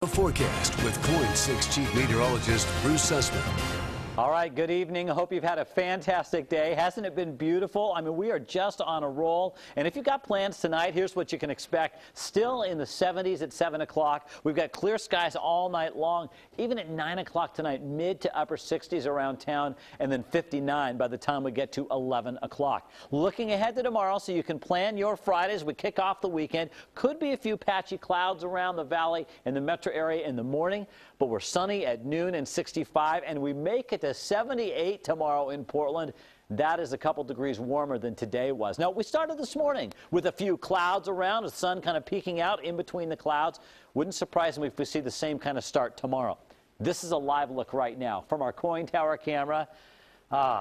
The forecast with KOIN 6 Chief Meteorologist Bruce Sussman. All right, good evening. I hope you've had a fantastic day. Hasn't it been beautiful? I mean, we are just on a roll. And if you've got plans tonight, here's what you can expect. Still in the 70s at 7 o'clock. We've got clear skies all night long. Even at 9 o'clock tonight, mid to upper 60s around town, and then 59 by the time we get to 11 o'clock. Looking ahead to tomorrow so you can plan your Friday as we kick off the weekend. Could be a few patchy clouds around the valley and the metro area in the morning, but we're sunny at noon and 65, and we make it to 78 tomorrow in Portland. That is a couple degrees warmer than today was. Now, we started this morning with a few clouds around, the sun kind of peeking out in between the clouds. Wouldn't surprise me if we see the same kind of start tomorrow. This is a live look right now from our KOIN Tower camera.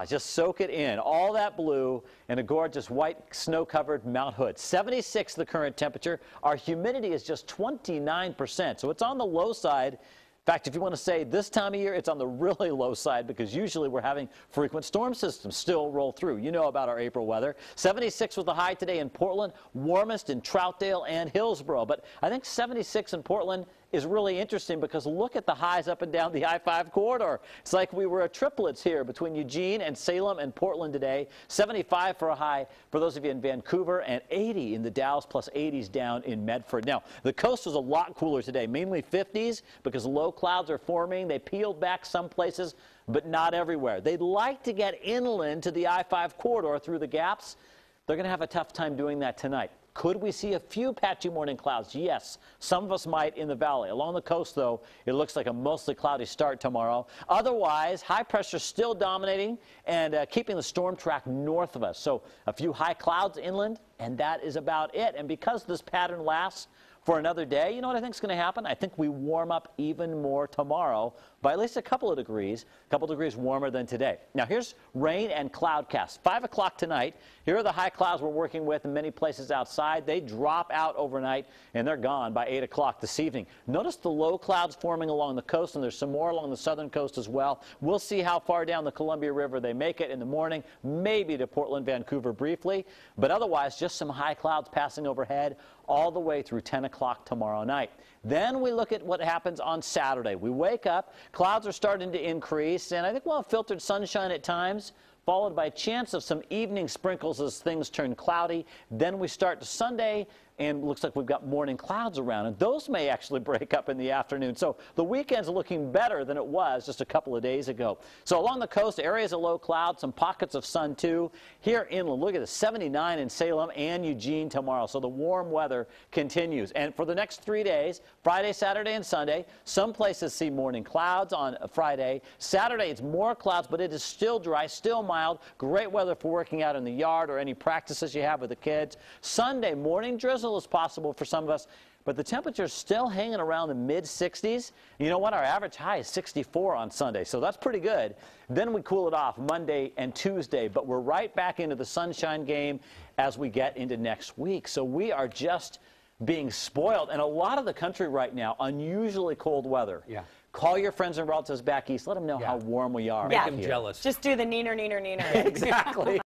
Just soak it in. All that blue and a gorgeous white snow-covered Mount Hood. 76 the current temperature. Our humidity is just 29%, so it's on the low side. In fact, if you want to say this time of year, it's on the really low side because usually we're having frequent storm systems still roll through. You know about our April weather. 76 was the high today in Portland, warmest in Troutdale and Hillsborough. But I think 76 in Portland is really interesting because look at the highs up and down the I-5 corridor. It's like we were triplets here between Eugene and Salem and Portland today. 75 for a high for those of you in Vancouver, and 80 in the Dalles, plus 80s down in Medford. Now, the coast was a lot cooler today, mainly 50s because low clouds are forming. They peeled back some places, but not everywhere. They'd like to get inland to the I-5 corridor through the gaps. They're going to have a tough time doing that tonight. Could we see a few patchy morning clouds? Yes, some of us might in the valley. Along the coast, though, it looks like a mostly cloudy start tomorrow. Otherwise, high pressure still dominating and keeping the storm track north of us. So a few high clouds inland, and that is about it. And because this pattern lasts for another day, you know what I think is going to happen? I think we warm up even more tomorrow by at least a couple of degrees warmer than today. Now, here's rain and cloudcast. 5 o'clock tonight, here are the high clouds we're working with in many places outside. They drop out overnight, and they're gone by 8 o'clock this evening. Notice the low clouds forming along the coast, and there's some more along the southern coast as well. We'll see how far down the Columbia River they make it in the morning, maybe to Portland, Vancouver briefly, but otherwise just some high clouds passing overhead all the way through 10 o'clock tomorrow night. Then we look at what happens on Saturday. We wake up, clouds are starting to increase, and I think we'll have filtered sunshine at times, followed by a chance of some evening sprinkles as things turn cloudy. Then we start to Sunday, and it looks like we've got morning clouds around, and those may actually break up in the afternoon. So the weekend's looking better than it was just a couple of days ago. So along the coast, areas of low cloud, some pockets of sun too. Here inland, look at the 79 in Salem and Eugene tomorrow. So the warm weather continues. And for the next 3 days, Friday, Saturday, and Sunday, some places see morning clouds on Friday. Saturday, it's more clouds, but it is still dry, still mild. Great weather for working out in the yard or any practices you have with the kids. Sunday, morning drizzle is possible for some of us, but the temperature is still hanging around the mid-60s. You know what? Our average high is 64 on Sunday, so that's pretty good. Then we cool it off Monday and Tuesday, but we're right back into the sunshine game as we get into next week. So we are just being spoiled. And a lot of the country right now, unusually cold weather. Yeah. Call your friends and relatives back east. Let them know how warm we are. Make them jealous. Just do the neener, neener, neener. Exactly.